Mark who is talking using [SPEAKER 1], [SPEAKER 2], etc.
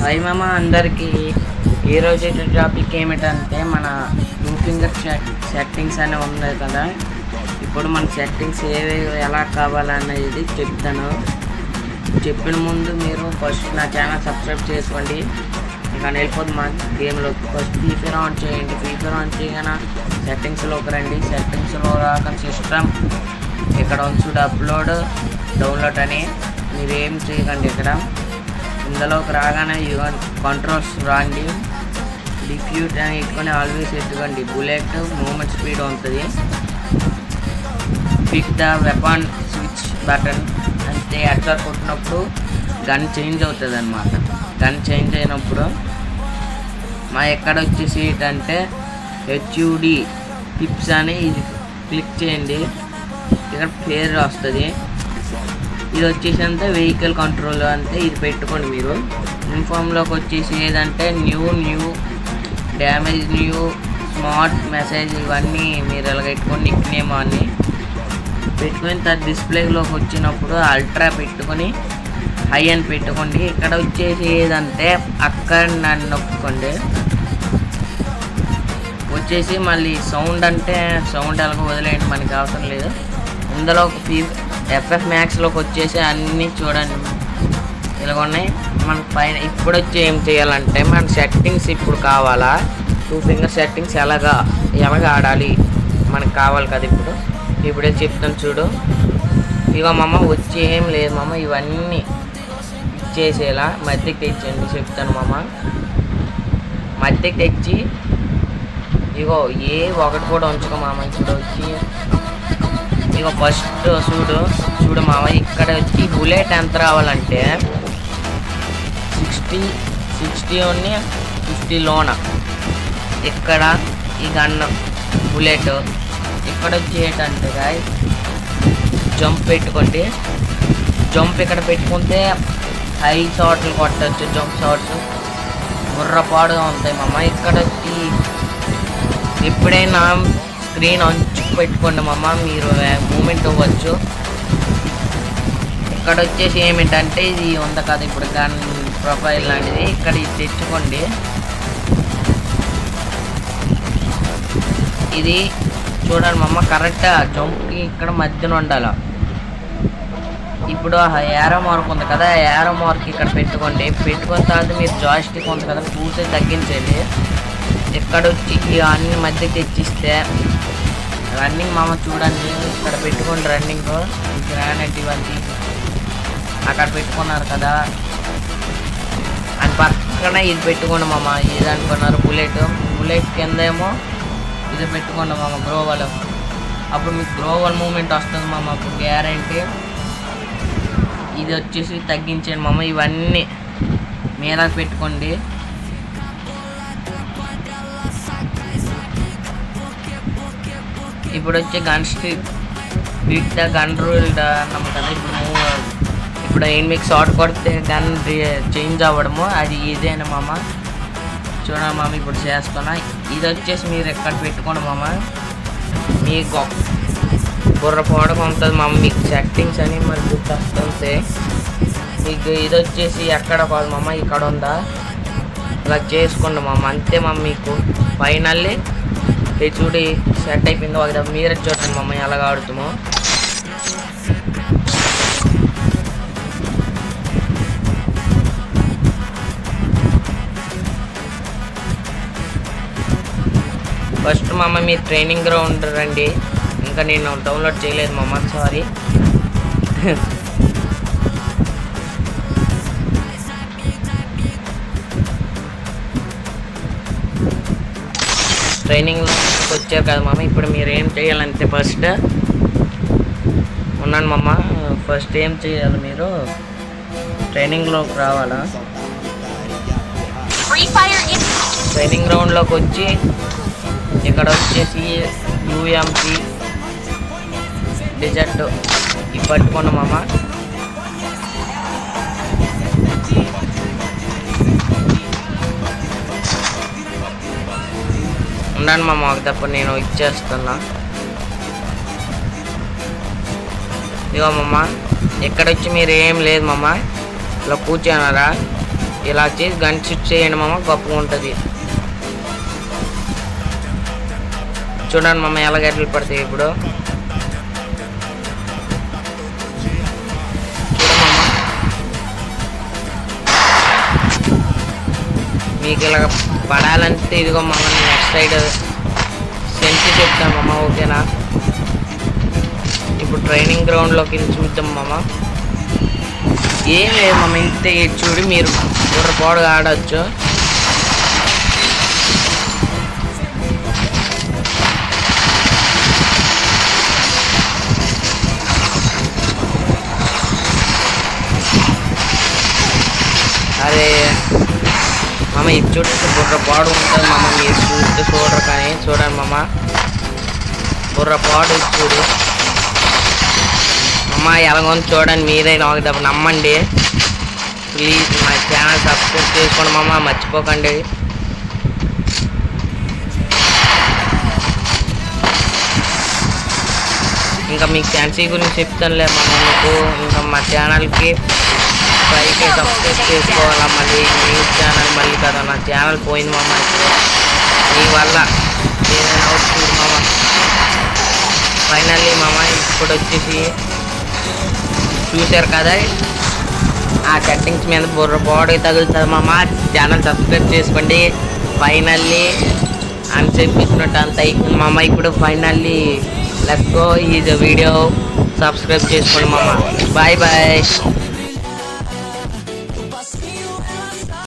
[SPEAKER 1] Hi మామ అందరికీ. ఈరోజు టాపిక్ ఏమిటంటే మన టూ ఫింగర్ సెట్టింగ్స్ అని ఉంది కదా. ఇప్పుడు మన సెట్టింగ్స్ ఎలా కావాలనేది చెప్తాను. చెప్పిన ముందు మీరు ఫస్ట్ నా ఛానల్ సబ్స్క్రైబ్ చేసుకోండి. ఇక వెళ్ళిపోతుంది మా గేమ్లో. ఫస్ట్ ఫీచర్ ఆన్ చేయండి. ఫీచర్ ఆన్ చేయగానే సెట్టింగ్స్లోకి రండి. సెట్టింగ్స్లో రాక సిస్టమ్ ఇక్కడ చూడు అప్లోడ్ డౌన్లోడ్ అని మీరు ఏం చేయకండి. ఇక్కడ ఇందులోకి రాగానే కంట్రోల్స్ రాండి. డిఫ్యూట్ అని ఇట్టుకొని ఆల్వేస్ ఎత్తుకోండి. బుల్లెట్ మూమెంట్ స్పీడ్ ఉంటుంది. Pick the weapon switch button అంటే హెడ్షాట్ కొట్టినప్పుడు గన్ చేంజ్ అవుతుంది అన్నమాట. గన్ చేంజ్ అయినప్పుడు ఎక్కడ వచ్చేసి ఏంటంటే హెచ్యుడి టిప్స్ అని ఇది క్లిక్ చేయండి. ఇక్కడ పేరు వస్తుంది. ఇది వచ్చేసి అంతే వెహికల్ కంట్రోల్ అంటే ఇది పెట్టుకోండి. మీరు ఇన్ఫామ్లోకి వచ్చేసి ఏదంటే new damage new smart message ఇవన్నీ మీరు ఎలా పెట్టుకొని నిక్ నేమ్ అని పెట్టుకొని తర్వాత డిస్ప్లేలోకి వచ్చినప్పుడు అల్ట్రా పెట్టుకొని హై అని పెట్టుకోండి. ఇక్కడ వచ్చేసి ఏదంటే అక్కడ నన్ను నొక్కుకోండి. వచ్చేసి మళ్ళీ సౌండ్ అంటే సౌండ్ ఎలాగో వదిలేయండి, మనకి అవసరం లేదు. ఇందులో ఎఫ్ఎఫ్ మ్యాక్స్లోకి వచ్చేసి అన్నీ చూడండి ఇలా ఉన్నాయి. మనకు పైన ఇప్పుడు వచ్చి ఏం చేయాలంటే మన సెట్టింగ్స్ ఇప్పుడు కావాలా, టూ ఫింగర్ సెట్టింగ్స్ ఎలాగ ఆడాలి మనకు కావాలి కదా. ఇప్పుడే చెప్తాను చూడు. ఇక వచ్చి ఏం లేదు ఇవన్నీ ఇచ్చేసేలా మధ్యకి తెచ్చండి. చెప్తాను మధ్యకి తెచ్చి ఇగో ఒకటి కూడా ఉంచుకో ఇప్పుడు వచ్చి ఇక ఫస్ట్ చూడు ఇక్కడ వచ్చి బుల్లెట్ ఎంత రావాలంటే 60 ఉన్న 50 లోన ఇక్కడ ఈ గన్ బుల్లెట్ ఇక్కడ వచ్చి ఏంటంటే జంప్ పెట్టుకోండి. జంప్ ఇక్కడ పెట్టుకుంటే హై షాట్లు కొట్టచ్చు. జంప్ షాట్స్ బుర్రపాడుగా ఉంటాయి ఇక్కడ వచ్చి ఎప్పుడైనా స్క్రీన్ అంచుకు పెట్టుకోండి మీరు మూమెంట్ అవ్వచ్చు. ఇక్కడ వచ్చేసి ఏమిటంటే ఇది ఉంది కదా ఇప్పుడు గన్ ప్రొఫైల్ లాంటిది, ఇక్కడ ఇది తెచ్చుకోండి. ఇది చూడండి కరెక్ట్గా జంప్కి ఇక్కడ మధ్యన ఉండాలి. ఇప్పుడు ఏరో మార్క్ ఉంది కదా, ఏరో మార్క్ ఇక్కడ పెట్టుకోండి. పెట్టుకున్న తర్వాత మీరు జాయిస్టిక్ ఉంది కదా పూర్తి తగ్గించండి. ఇక్కడ వచ్చి అన్ని మధ్య తెచ్చిస్తే రన్నింగ్ చూడండి ఇక్కడ పెట్టుకోండి. రన్నింగ్ గ్రానైట్ ఇవన్నీ అక్కడ పెట్టుకున్నారు కదా, అని పక్కన ఇది పెట్టుకోండి ఇది అనుకున్నారు బుల్లెట్ కింద ఏమో ఇది పెట్టుకోండి గ్రోవల్. అప్పుడు మీకు గ్రోవల్ మూమెంట్ వస్తుంది అప్పుడు గ్యారంటీ. ఇది వచ్చేసి తగ్గించండి ఇవన్నీ మీద పెట్టుకోండి. ఇప్పుడు వచ్చి gun strip with the gun rule అన్నాము కదా. ఇప్పుడు మీకు షార్ట్ కొడితే గన్ చేంజ్ అవ్వడము అది ఇదేనా చూడండి ఇప్పుడు చేస్తున్నా. ఇది వచ్చేసి మీరు ఎక్కడ పెట్టుకోండి మీకు బుర్ర పోవడం ఉంటుంది మీకు సెట్టింగ్స్ అని మరి గుర్తొస్తుంది. మీకు ఇది వచ్చేసి ఎక్కడ కాదు ఇక్కడ ఉందా ఇలా చేసుకోండి అంతే మీకు ఫైనల్లీ చూడి సెట్ అయిపోయిందో ఒకదా. మీరే చూడండి ఎలాగ ఆడుతామో. ఫస్ట్ మీరు ట్రైనింగ్ గ్రౌండ్ రండి. ఇంకా నేను డౌన్లోడ్ చేయలేదు సారీ. ట్రైనింగ్ వచ్చారు కదా ఇప్పుడు మీరు ఏం చేయాలంటే ఫస్ట్ ఉన్నాను ఫస్ట్ ఏం చేయాలి, మీరు ట్రైనింగ్లోకి రావాలా. ట్రైనింగ్ గ్రౌండ్లోకి వచ్చి ఇక్కడ వచ్చేసి యూఎంపీ డిజర్ట్ ఇవి పట్టుకున్నాం ఉండండి ఒక తప్ప నేను ఇచ్చేస్తున్నా. ఇగో ఇక్కడ వచ్చి మీరు ఏం లేదు ఇలా కూర్చోనారా ఇలా చేసి గన్ స్విచ్ చేయండి మామ, గొప్పగా ఉంటుంది. చూడండి మామ ఎలా గడ్డలు పడతాయి ఇప్పుడు. మీకు ఇలా పడాలంటే ఇదిగో మామ నెక్స్ట్ సైడ్ సెంచి చెప్తాను మామ, ఓకేనా? ఇప్పుడు ట్రైనింగ్ గ్రౌండ్లోకి వెళ్ళి చూద్దాం మామ. ఏం లేదు మామ, ఇంతే చూడు మీరు బుర్రపాడుగా ఆడవచ్చు. అరే మామ ఇది చూడండి బుర్రపాడు ఉంటుంది మామ, మీరు చూస్తే చూడరు కానీ చూడండి మామ బుర్రపాడు చూడు మామ. ఎలాగొని చూడండి మీరే, నాకు నమ్మండి ప్లీజ్. మా ఛానల్ సబ్స్క్రైబ్ చేసుకోండి మామ, మర్చిపోకండి. ఇంకా మీకు ఫ్యాన్సీ గురించి చెప్తానులే మామ మీకు. ఇంకా మా ఛానల్కి 5K సబ్స్క్రైబ్ చేసుకోవాలా, మళ్ళీ న్యూస్ ఛానల్ మళ్ళీ కదా నా ఛానల్ పోయింది మామ. ఇప్పుడు మీ వల్ల ఏదైనా అవుతుంది మామ. ఫైనల్లీ మామ ఇప్పుడు వచ్చేసి చూశారు కదా ఆ సెట్టింగ్స్ మీద బుర్రపాడు తగులుతుంది మామ. ఛానల్ సబ్స్క్రైబ్ చేసుకోండి. ఫైనల్లీ అని చెప్పినట్టు అంత అయిపోయింది మామ. ఇప్పుడు ఫైనల్లీ లెట్స్ గో ఈ వీడియో సబ్స్క్రైబ్ చేసుకోండి మామ. Bye bye.